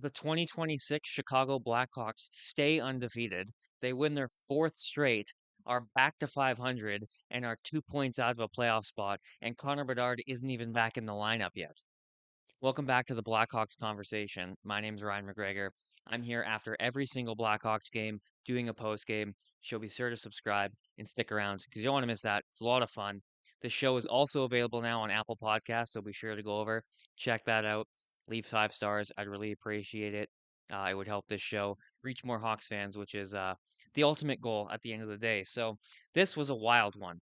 The 2026 Chicago Blackhawks stay undefeated. They win their fourth straight, are back to 500, and are 2 points out of a playoff spot. And Connor Bedard isn't even back in the lineup yet. Welcome back to the Blackhawks conversation. My name's Ryan McGregor. I'm here after every single Blackhawks game doing a post game. So be sure to subscribe and stick around because you don't want to miss that. It's a lot of fun. The show is also available now on Apple Podcasts, so be sure to go over, check that out, leave 5 stars. I'd really appreciate it. It would help this show reach more Hawks fans, which is the ultimate goal at the end of the day. So this was a wild one,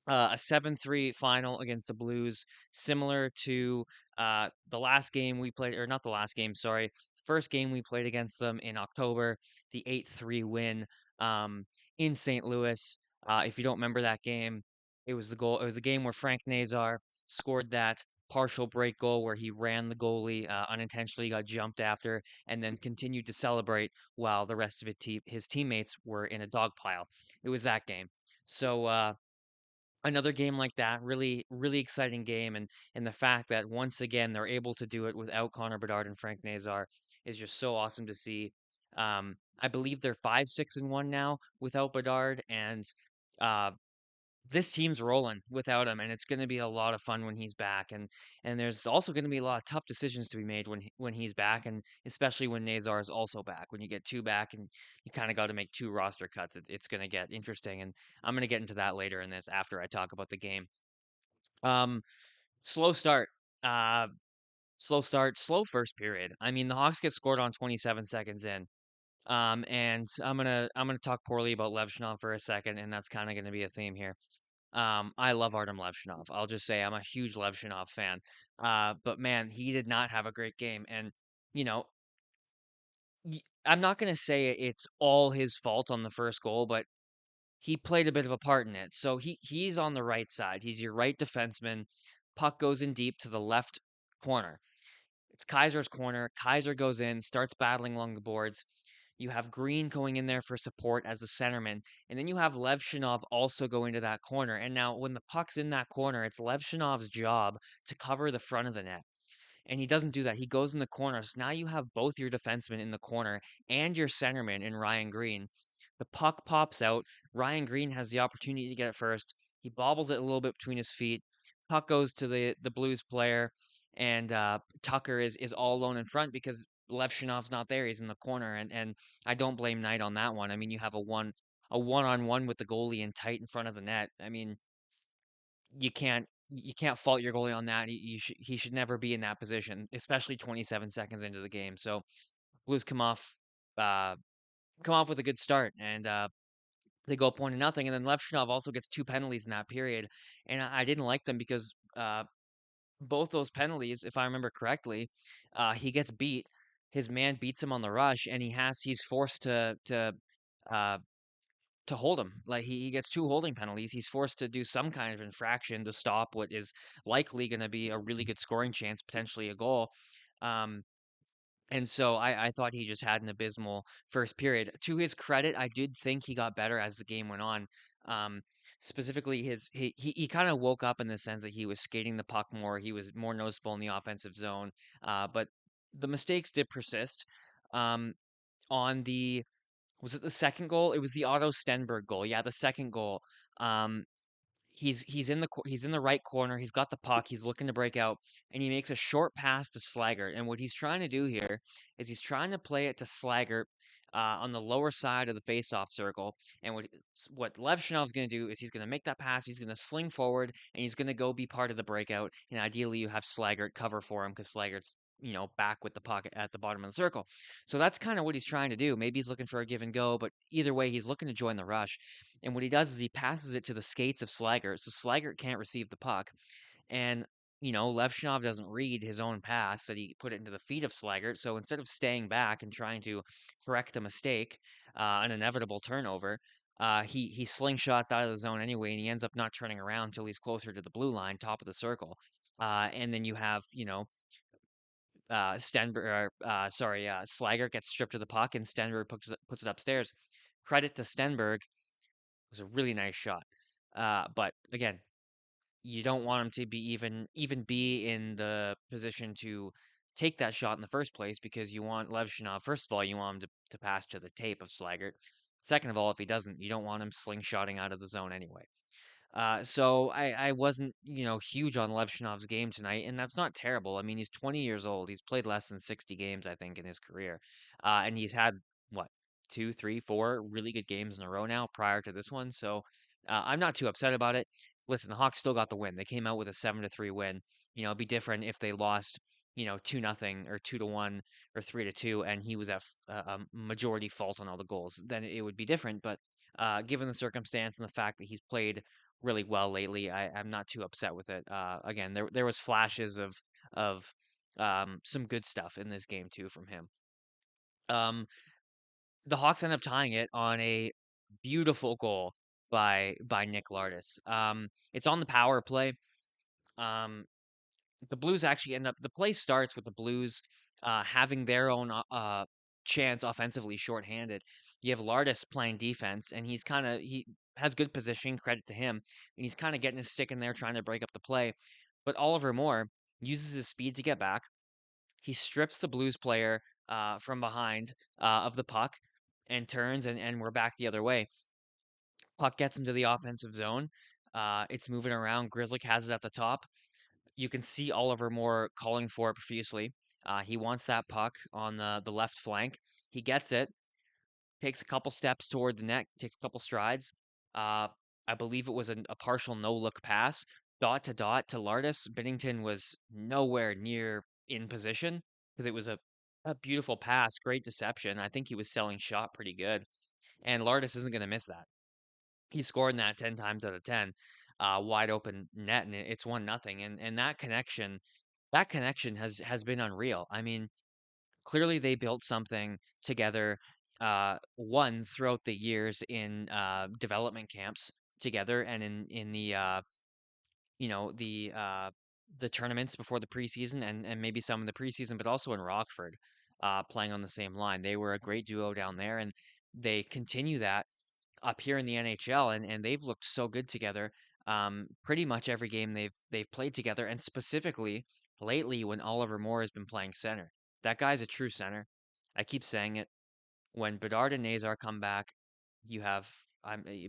a 7-3 final against the Blues, similar to the last game we played, or not the last game, sorry, the first game we played against them in October, the 8-3 win um, in St. Louis. If you don't remember that game, it was the goal. It was the game where Frank Nazar scored that partial break goal where he ran the goalie unintentionally, got jumped after, and then continued to celebrate while the rest of his teammates were in a dog pile. It was that game. So another game like that, really, really exciting game, and the fact that once again they're able to do it without Connor Bedard and Frank Nazar is just so awesome to see. I believe they're 5-6-1 now without Bedard, and uh, this team's rolling without him, and it's going to be a lot of fun when he's back. And there's also going to be a lot of tough decisions to be made when he's back, and especially when Nazar is also back. When you get two back, and you kind of got to make two roster cuts, it's going to get interesting. And I'm going to get into that later in this after I talk about the game. Um, slow start. Uh, slow start. Slow first period. I mean, the Hawks get scored on 27 seconds in. And I'm gonna talk poorly about Levshunov for a second, and that's kind of gonna be a theme here. I love Artem Levshunov. I'll just say I'm a huge Levshunov fan. But man, he did not have a great game. And, you know, I'm not going to say it's all his fault on the first goal, but he played a bit of a part in it. So he's on the right side. He's your right defenseman. Puck goes in deep to the left corner. It's Kaiser's corner. Kaiser goes in, starts battling along the boards. You have Green going in there for support as the centerman, and then you have Levshunov also going to that corner. And now, when the puck's in that corner, it's Levshunov's job to cover the front of the net. And he doesn't do that. He goes in the corner. So now you have both your defensemen in the corner and your centerman in Ryan Green. The puck pops out. Ryan Green has the opportunity to get it first. He bobbles it a little bit between his feet. Puck goes to the Blues player, and Tucker is all alone in front because Levshunov's not there. He's in the corner, and I don't blame Knight on that one. I mean, you have a one-on-one with the goalie and tight in front of the net. I mean, you can't fault your goalie on that. He should never be in that position, especially 27 seconds into the game. So Blues uh come off with a good start, and they go up 1-0, and then Levshunov also gets two penalties in that period, and I didn't like them because both those penalties, if I remember correctly, he gets beat. His man beats him on the rush, and he's forced uh, to hold him. Like he gets two holding penalties. He's forced to do some kind of infraction to stop what is likely going to be a really good scoring chance, potentially a goal. Um, and so I thought he just had an abysmal first period. To his credit, I did think he got better as the game went on. Um, Specifically, he kind of woke up in the sense that he was skating the puck more. He was more noticeable in the offensive zone. But the mistakes did persist. Um, on the Was it the second goal? It was the Otto Stenberg goal. Yeah, the second goal. Um, he's in the right corner. He's got the puck. He's looking to break out, and he makes a short pass to Slaggert. And what he's trying to do here is he's trying to play it to Slaggert on the lower side of the face-off circle. And what Levshunov's going to do is he's going to make that pass. He's going to sling forward, and he's going to go be part of the breakout. And ideally, you have Slaggert cover for him because Slaggert's back with the puck at the bottom of the circle. So that's kind of what he's trying to do. Maybe he's looking for a give and go, but either way, he's looking to join the rush. And what he does is he passes it to the skates of Slaggert, so Slaggert can't receive the puck. And, Levshunov doesn't read his own pass that he put it into the feet of Slaggert. So instead of staying back and trying to correct a mistake, an inevitable turnover, he slingshots out of the zone anyway, and he ends up not turning around until he's closer to the blue line, top of the circle. And then you have, Slaggert gets stripped of the puck, and Stenberg puts it upstairs. Credit to Stenberg, was a really nice shot. But again, you don't want him to be even be in the position to take that shot in the first place because you want Levshunov. First of all, you want him to pass to the tape of Slaggert. Second of all, if he doesn't, you don't want him slingshotting out of the zone anyway. So I wasn't, huge on Levshinov's game tonight, and that's not terrible. I mean, he's 20 years old. He's played less than 60 games, I think, in his career. And he's had, what, two, three, four really good games in a row now prior to this one. So I'm not too upset about it. Listen, the Hawks still got the win. They came out with a 7-3 win. It'd be different if they lost, 2-0 or 2-1 or 3-2, and he was at a majority fault on all the goals. Then it would be different. But given the circumstance and the fact that he's played really well lately, I'm not too upset with it. Again, there was flashes of some good stuff in this game too from him. Um, the Hawks end up tying it on a beautiful goal by Nick Lardis. It's on the power play. Um, the Blues actually end up. The play starts with the Blues having their own chance offensively, shorthanded. You have Lardis playing defense, and he has good position. Credit to him, and he's kind of getting his stick in there, trying to break up the play. But Oliver Moore uses his speed to get back. He strips the Blues player from behind of the puck and turns, and we're back the other way. Puck gets into the offensive zone. It's moving around. Grizzly has it at the top. You can see Oliver Moore calling for it profusely. He wants that puck on the left flank. He gets it, takes a couple steps toward the net, takes a couple strides. Uh, I believe it was a partial no look pass, dot to Lardis. Binnington was nowhere near in position because it was a beautiful pass, great deception. I think he was selling shot pretty good, and Lardis isn't going to miss that. He scored in that 10 times out of 10, wide open net, and it's 1-0. And that connection has been unreal. I mean, clearly they built something together, one throughout the years in development camps together, and in you know the uh, the tournaments before the preseason, and maybe some in the preseason, but also in Rockford, playing on the same line. They were a great duo down there, and they continue that up here in the NHL, and they've looked so good together. Pretty much every game they've played together, and specifically lately when Oliver Moore has been playing center. That guy's a true center. I keep saying it. When Bedard and Nazar come back, you have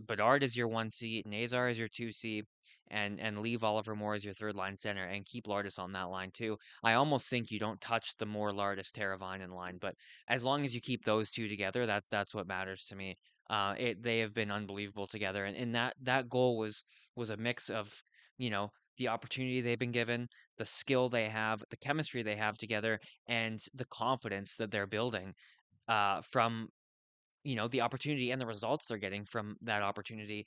Bedard is your 1C, Nazar is your 2C, and leave Oliver Moore as your third line center, and keep Lardis on that line too. I almost think you don't touch the Moore Lardis Teravainen line, but as long as you keep those two together, that's what matters to me. They have been unbelievable together, and that goal was a mix of, the opportunity they've been given, the skill they have, the chemistry they have together, and the confidence that they're building from, the opportunity and the results they're getting from that opportunity.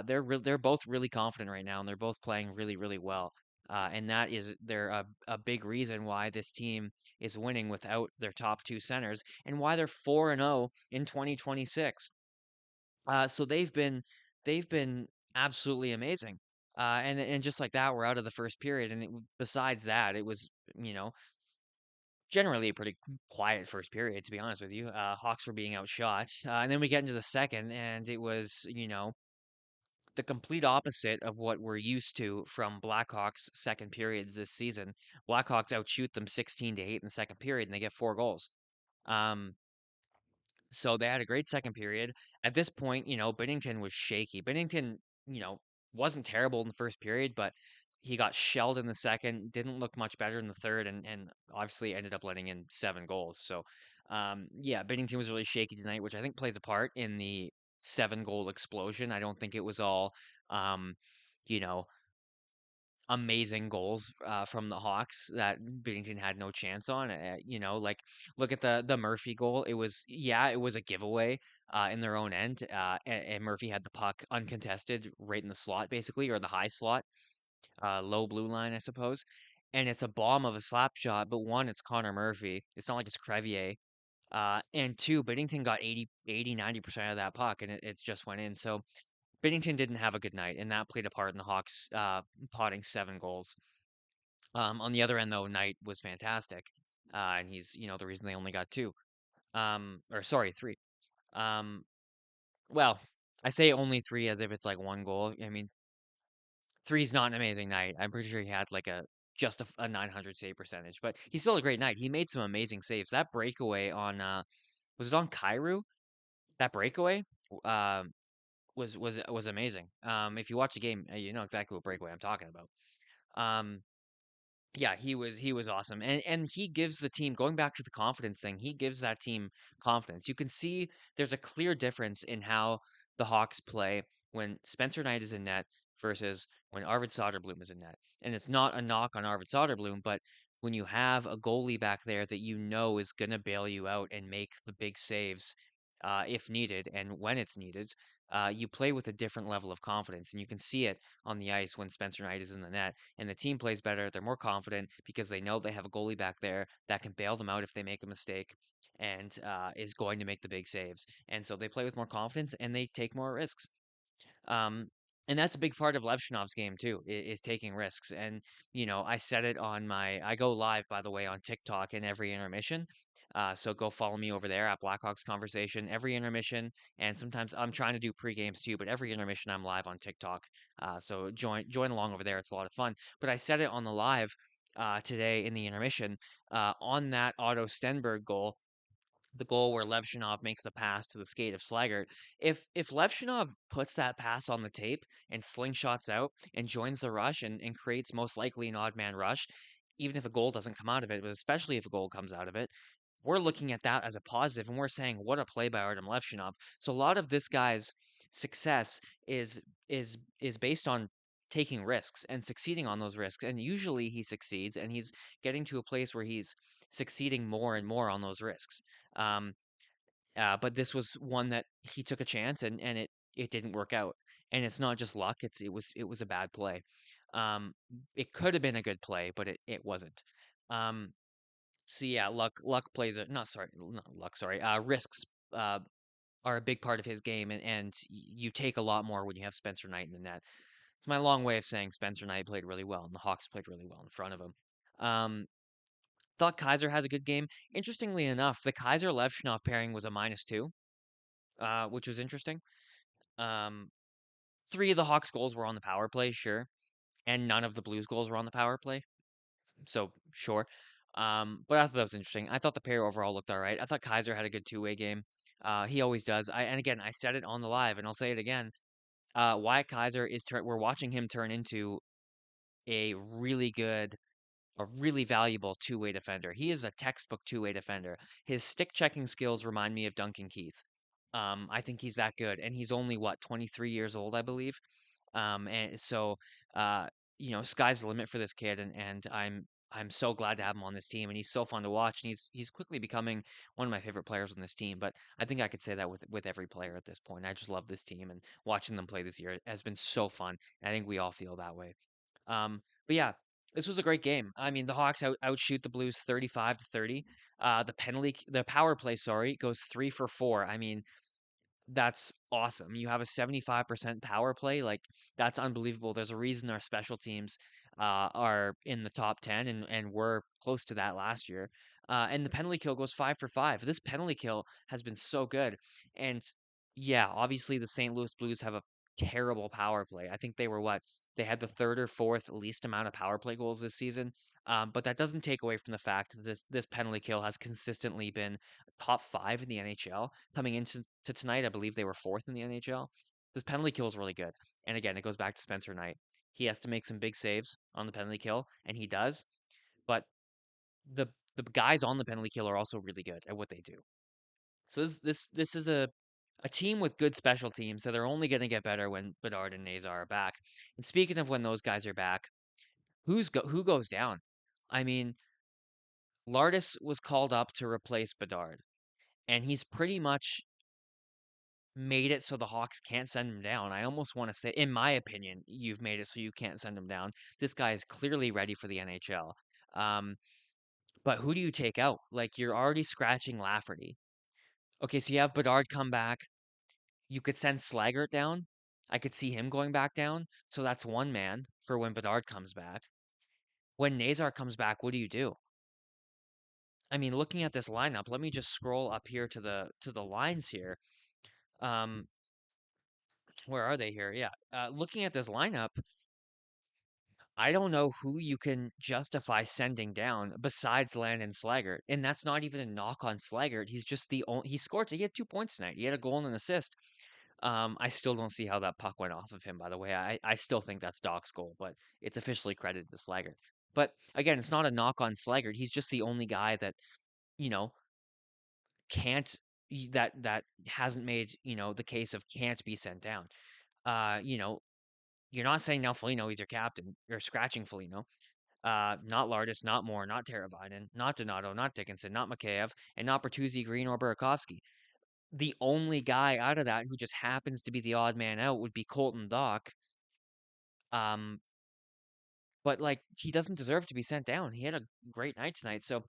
They're both really confident right now, and they're both playing really, really well. And that is they're a big reason why this team is winning without their top two centers, and why they're 4-0 in 2026. So they've been absolutely amazing. And just like that, we're out of the first period. And besides that, it was, you know generally a pretty quiet first period, to be honest with you. Hawks were being outshot. And then we get into the second, and it was, the complete opposite of what we're used to from Blackhawks second periods this season. Blackhawks outshoot them 16-8 in the second period, and they get 4 goals. Um, so they had a great second period. At this point, Binnington was shaky. Binnington, you know, wasn't terrible in the first period, but he got shelled in the second, didn't look much better in the third, and obviously ended up letting in 7 goals. So, yeah, Binnington was really shaky tonight, which I think plays a part in the 7 goal explosion. I don't think it was all, um, you know, amazing goals from the Hawks that Binnington had no chance on. Like look at the Murphy goal. It was a giveaway in their own end, and Murphy had the puck uncontested right in the slot, basically, or the high slot, low blue line, I suppose. And it's a bomb of a slap shot, but one, it's Connor Murphy. It's not like it's Crevier. And two, Binnington got 90% of that puck, and it just went in. So Binnington didn't have a good night, and that played a part in the Hawks potting 7 goals. On the other end, though, Knight was fantastic, and he's the reason they only got two. Or sorry, three. Um, well, I say only three as if it's like one goal. I mean, three's not an amazing night. I'm pretty sure he had like a just a 900 save percentage, but he's still a great night. He made some amazing saves. That breakaway on was it on Cairo? That breakaway was amazing. If you watch the game, you know exactly what breakaway I'm talking about. Um, yeah, he was awesome. And he gives the team, going back to the confidence thing, he gives that team confidence. You can see there's a clear difference in how the Hawks play when Spencer Knight is in net versus when Arvid Soderblom is in net. And it's not a knock on Arvid Soderblom, but when you have a goalie back there that you know is gonna bail you out and make the big saves if needed and when it's needed, you play with a different level of confidence. And you can see it on the ice when Spencer Knight is in the net and the team plays better. They're more confident because they know they have a goalie back there that can bail them out if they make a mistake and is going to make the big saves. And so they play with more confidence and they take more risks. Um, and that's a big part of Levshinov's game too, is taking risks. And I said it on I go live by the way on TikTok in every intermission. So go follow me over there at Blackhawks Conversation every intermission. And sometimes I'm trying to do pre games too, but every intermission I'm live on TikTok. So join along over there. It's a lot of fun. But I said it on the live today in the intermission on that Otto Stenberg goal, the goal where Levshinov makes the pass to the skate of Slaggert. If Levshinov puts that pass on the tape and slingshots out and joins the rush and creates most likely an odd man rush, even if a goal doesn't come out of it, but especially if a goal comes out of it, we're looking at that as a positive and we're saying what a play by Artem Levshinov. So a lot of this guy's success is based on taking risks and succeeding on those risks. And usually he succeeds and he's getting to a place where he's succeeding more and more on those risks. Um, but this was one that he took a chance and it didn't work out. And it's not just luck; it was a bad play. Um, it could have been a good play, but it wasn't. Um, so yeah, luck plays a not sorry not luck sorry risks uh are a big part of his game and you take a lot more when you have Spencer Knight in the net. It's my long way of saying Spencer Knight played really well and the Hawks played really well in front of him. Um, thought Kaiser has a good game. Interestingly enough, the Kaiser Levshinov pairing was a -2, which was interesting. Um, three of the Hawks goals were on the power play, sure, and none of the Blues goals were on the power play. So sure. But I thought that was interesting. I thought the pair overall looked all right. I thought Kaiser had a good two-way game. He always does. And again, I said it on the live, and I'll say it again. Wyatt Kaiser we're watching him turn into a really good, a really valuable two-way defender. He is a textbook two-way defender. His stick checking skills remind me of Duncan Keith. I think he's that good, and he's only what 23 years old, I believe. And so, uh, sky's the limit for this kid, and I'm so glad to have him on this team, and he's so fun to watch, and he's quickly becoming one of my favorite players on this team. But I think I could say that with every player at this point. I just love this team, and watching them play this year has been so fun. And I think we all feel that way. But yeah, this was a great game. I mean, the Hawks outshoot the Blues 35-30. The power play, sorry, goes 3 for 4. I mean, that's awesome. You have a 75% power play. Like, that's unbelievable. There's a reason our special teams are in the top 10 and we're close to that last year. And the penalty kill goes 5 for 5. This penalty kill has been so good. And yeah, obviously the St. Louis Blues have a terrible power play. I think they were what? They had the third or fourth least amount of power play goals this season. But that doesn't take away from the fact that this penalty kill has consistently been top 5 in the NHL. Coming into tonight, I believe they were fourth in the NHL. This penalty kill is really good. And again, it goes back to Spencer Knight. He has to make some big saves on the penalty kill, and he does. But the the guys on the penalty kill are also really good at what they do. So this is a team with good special teams that are only going to get better when Bedard and Nazar are back. And speaking of when those guys are back, who goes down? I mean, Lardis was called up to replace Bedard, and he's pretty much made it so the Hawks can't send him down. I almost want to say, in my opinion, you've made it so you can't send him down. This guy is clearly ready for the NHL. Um, but who do you take out? Like, you're already scratching Lafferty. Okay, so you have Bedard come back. You could send Slaggert down. I could see him going back down. So that's one man for when Bedard comes back. When Nazar comes back, what do you do? I mean, looking at this lineup, let me just scroll up here to the lines here. Um, where are they here? Yeah. Looking at this lineup, I don't know who you can justify sending down besides Landon Slaggert, and that's not even a knock on Slaggert. He's just the only he scored. He had 2 points tonight. He had a goal and an assist. I still don't see how that puck went off of him, by the way. I still think that's Doc's goal, but it's officially credited to Slaggert. But again, it's not a knock on Slaggert. He's just the only guy that, you know, can't that hasn't made, the case of can't be sent down. You know, you're not saying now Foligno, he's your captain. You're scratching Foligno. Not Lardis, not Moore, not Teravainen, not Donato, not Dickinson, not Mikheyev, and not Bertuzzi, Green, or Burakovsky. The only guy out of that who just happens to be the odd man out would be Colton Dock. Um, but like he doesn't deserve to be sent down. He had a great night tonight. So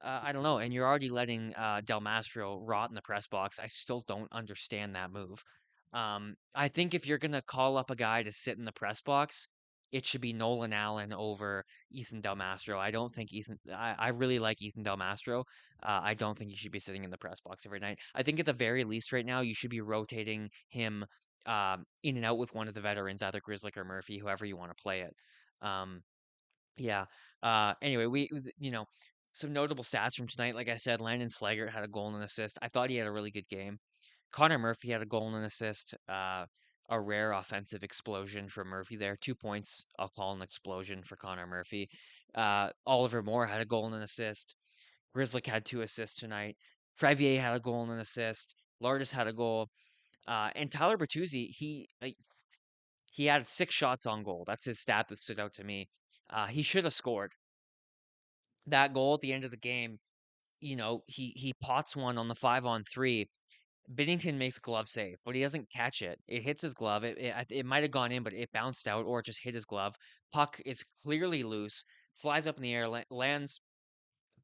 I don't know. And you're already letting Del Mastro rot in the press box. I still don't understand that move. I think if you're gonna call up a guy to sit in the press box, it should be Nolan Allen over Ethan Del Mastro. I don't think Ethan. I really like Ethan Del Mastro. I don't think he should be sitting in the press box every night. I think at the very least right now you should be rotating him in and out with one of the veterans, either Grizzly or Murphy, whoever you want to play it. Um, yeah. Anyway, some notable stats from tonight. Like I said, Landon Slaggert had a goal and an assist. I thought he had a really good game. Connor Murphy had a goal and an assist. A rare offensive explosion for Murphy there. 2 points. I'll call an explosion for Connor Murphy. Oliver Moore had a goal and an assist. Grizzlick had 2 assists tonight. Frevier had a goal and an assist. Lardis had a goal. And Tyler Bertuzzi, he had 6 shots on goal. That's his stat that stood out to me. He should have scored that goal at the end of the game. He pots one on the 5-on-3. Binnington makes a glove save, but he doesn't catch it. It hits his glove. It might have gone in, but it bounced out or it just hit his glove. Puck is clearly loose, flies up in the air, lands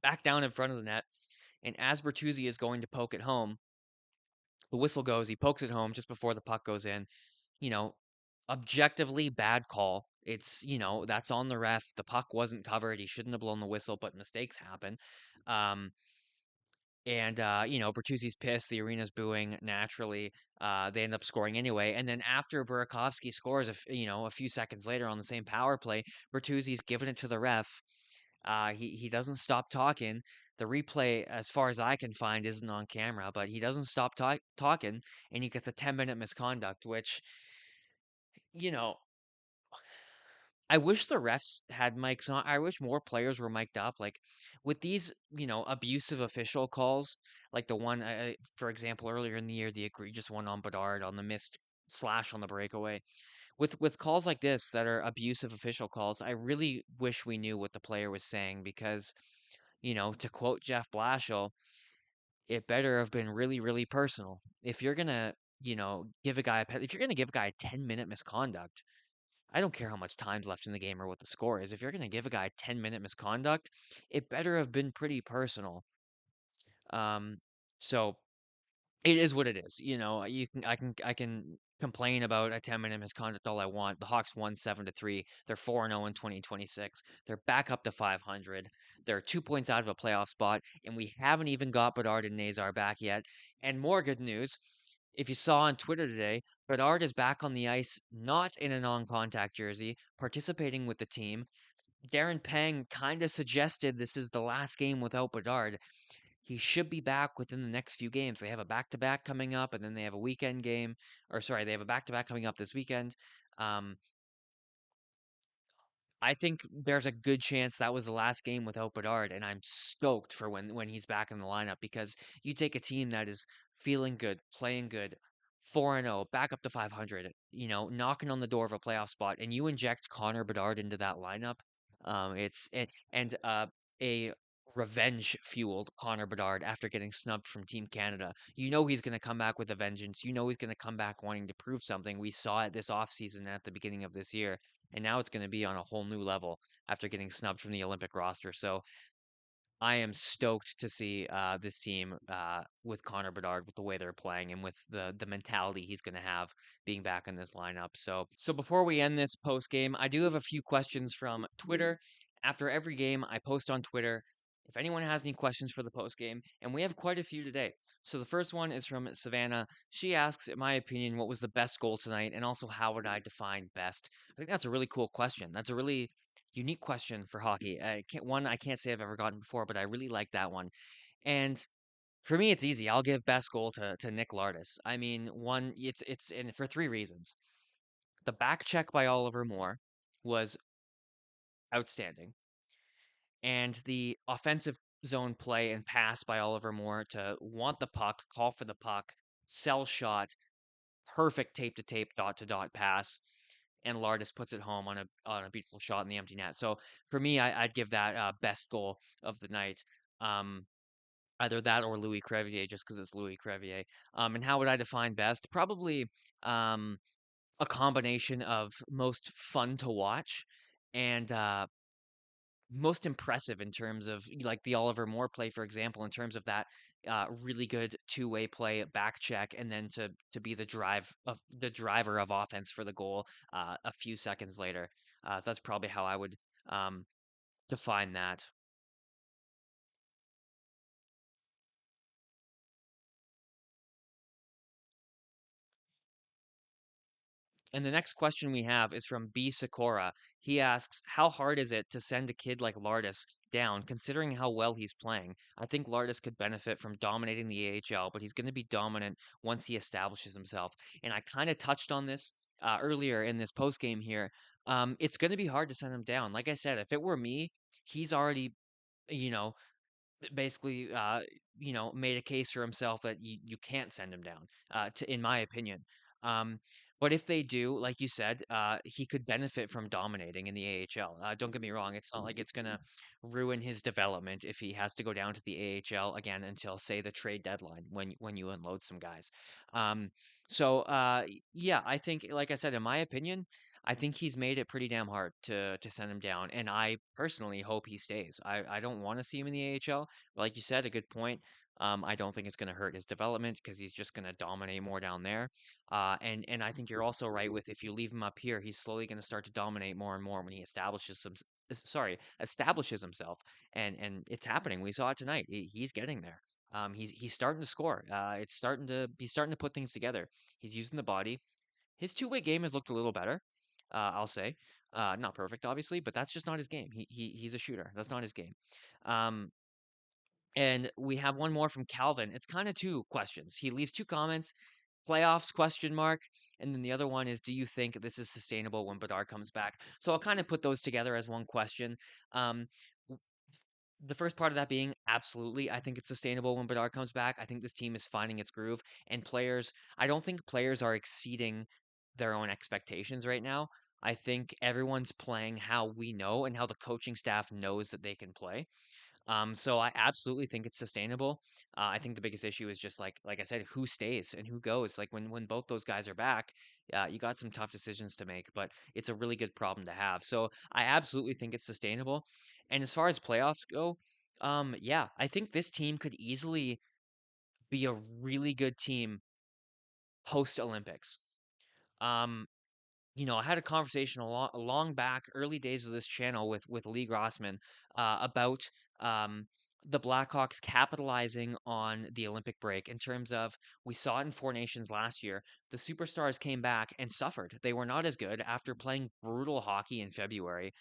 back down in front of the net. And as Bertuzzi is going to poke it home, the whistle goes. He pokes it home just before the puck goes in. You know, objectively bad call. That's on the ref. The puck wasn't covered. He shouldn't have blown the whistle, but mistakes happen. Um, and Bertuzzi's pissed. The arena's booing naturally. They end up scoring anyway. And then after Burakovsky scores, a few seconds later on the same power play, Bertuzzi's giving it to the ref. He doesn't stop talking. The replay, as far as I can find, isn't on camera, but he doesn't stop talking, and he gets a 10-minute misconduct, which, you know, I wish the refs had mics on. I wish more players were mic'd up. Like with these, abusive official calls, like the one, for example, earlier in the year, the egregious one on Bedard on the missed slash on the breakaway. With calls like this that are abusive official calls, I really wish we knew what the player was saying because, to quote Jeff Blashill, it better have been really, really personal. If you're gonna, if you're gonna give a guy a 10-minute misconduct, I don't care how much time's left in the game or what the score is. If you're going to give a guy a 10-minute misconduct, it better have been pretty personal. Um, so it is what it is. I can complain about a 10-minute misconduct all I want. The Hawks won 7-3. They're 4-0 in 2026. They're back up to 500. They're 2 points out of a playoff spot, and we haven't even got Bedard and Nazar back yet. And more good news, if you saw on Twitter today, Bedard is back on the ice, not in a non-contact jersey, participating with the team. Darren Pang kind of suggested this is the last game without Bedard. He should be back within the next few games. They have a back-to-back coming up, and then they have a weekend game. Or sorry, they have a back-to-back coming up this weekend. Um, I think there's a good chance that was the last game without Bedard, and I'm stoked for when he's back in the lineup because you take a team that is feeling good, playing good, 4-0, back up to 500, knocking on the door of a playoff spot, and you inject Connor Bedard into that lineup. It's and a revenge fueled Connor Bedard after getting snubbed from Team Canada. You know he's going to come back with a vengeance. You know he's going to come back wanting to prove something. We saw it this offseason at the beginning of this year, and now it's going to be on a whole new level after getting snubbed from the Olympic roster. So I am stoked to see this team with Connor Bedard, with the way they're playing, and with the mentality he's going to have being back in this lineup. So before we end this post game, I do have a few questions from Twitter. After every game, I post on Twitter if anyone has any questions for the post game, and we have quite a few today. So the first one is from Savannah. She asks, in my opinion, what was the best goal tonight, and also how would I define best? I think that's a really cool question. That's a really unique question for hockey. I can't say I've ever gotten before, but I really like that one. And for me, it's easy. I'll give best goal to Nick Lardis. I mean, one, it's and for three reasons. The back check by Oliver Moore was outstanding, and the offensive zone play and pass by Oliver Moore to want the puck, call for the puck, sell shot, perfect tape to tape, dot to dot pass, and Lardis puts it home on a beautiful shot in the empty net. So for me, I'd give that best goal of the night. Um, Either that or Louis Crevier, just because it's Louis Crevier. And how would I define best? Probably um, a combination of most fun to watch and most impressive in terms of like the Oliver Moore play, for example, in terms of that really good two-way play, back check, and then to be the driver of offense for the goal a few seconds later. So that's probably how I would um, define that. And the next question we have is from B. Sikora. He asks, how hard is it to send a kid like Lardis down, considering how well he's playing? I think Lardis could benefit from dominating the AHL, but he's going to be dominant once he establishes himself. And I kind of touched on this earlier in this post game here. It's going to be hard to send him down. Like I said, if it were me, he's already, you know, basically, made a case for himself that you can't send him down, in my opinion. Um, but if they do, like you said, he could benefit from dominating in the AHL. Don't get me wrong; it's not like it's gonna ruin his development if he has to go down to the AHL again until, say, the trade deadline when you unload some guys. Um, yeah, I think, like I said, in my opinion, I think he's made it pretty damn hard to send him down, and I personally hope he stays. I don't want to see him in the AHL. Like you said, a good point. I don't think it's going to hurt his development because he's just going to dominate more down there. And I think you're also right with if you leave him up here, he's slowly going to start to dominate more and more when he establishes himself. And it's happening. We saw it tonight. He's getting there. He's starting to score. He's starting to put things together. He's using the body. His two-way game has looked a little better, I'll say. Not perfect, obviously, but that's just not his game. He's a shooter. That's not his game. Um, and we have one more from Calvin. It's kind of two questions. He leaves two comments, playoffs question mark, and then the other one is, do you think this is sustainable when Bedard comes back? So I'll kind of put those together as one question. Um, w- the first part of that being absolutely, I think it's sustainable when Bedard comes back. I think this team is finding its groove, and I don't think players are exceeding their own expectations right now. I think everyone's playing how we know and how the coaching staff knows that they can play. So I absolutely think it's sustainable. I think the biggest issue is just like I said, who stays and who goes. Like when both those guys are back, you got some tough decisions to make, but it's a really good problem to have. So I absolutely think it's sustainable. And as far as playoffs go, yeah, I think this team could easily be a really good team post Olympics. Um, I had a conversation a long back, early days of this channel with Lee Grossman about um, the Blackhawks capitalizing on the Olympic break in terms of we saw it in Four Nations last year. The superstars came back and suffered. They were not as good after playing brutal hockey in February,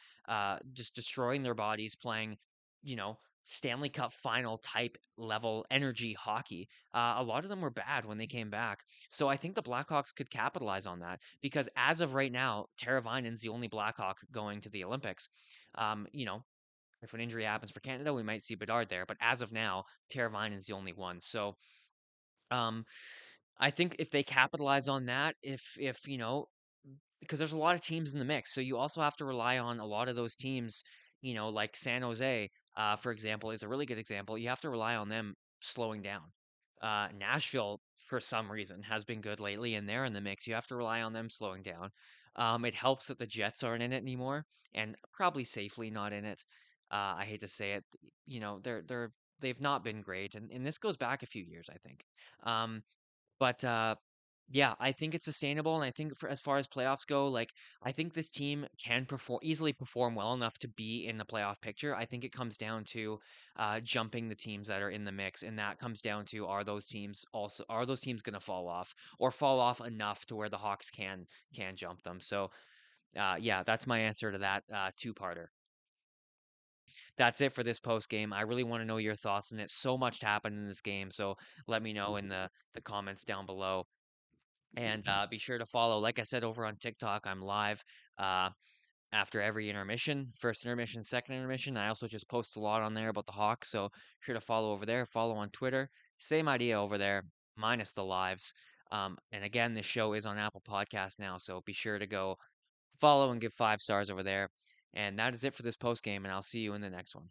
just destroying their bodies, playing, you know, Stanley Cup final type level energy hockey. A lot of them were bad when they came back. So I think the Blackhawks could capitalize on that because as of right now, Tara Vinan's the only Blackhawk going to the Olympics. If an injury happens for Canada, we might see Bedard there. But as of now, Tara Vinan's the only one. So um, I think if they capitalize on that, if because there's a lot of teams in the mix, so you also have to rely on a lot of those teams. Like San Jose, for example, is a really good example. You have to rely on them slowing down. Nashville, for some reason, has been good lately, and they're in the mix. You have to rely on them slowing down. It helps that the Jets aren't in it anymore, and probably safely not in it. I hate to say it, they've not been great, and this goes back a few years, I think. Um, but Yeah, I think it's sustainable, and I think for as far as playoffs go, like I think this team can perform well enough to be in the playoff picture. I think it comes down to jumping the teams that are in the mix, and that comes down to are those teams going to fall off or fall off enough to where the Hawks can jump them. So yeah, that's my answer to that two-parter. That's it for this post game. I really want to know your thoughts on it. So much happened in this game, so let me know in the comments down below. And be sure to follow, like I said, over on TikTok. I'm live uh, after every intermission, first intermission, second intermission. I also just post a lot on there about the Hawks, so sure to follow over there. Follow on Twitter. Same idea over there, minus the lives. And again, this show is on Apple Podcast now, so be sure to go follow and give 5 stars over there. And that is it for this post game, and I'll see you in the next one.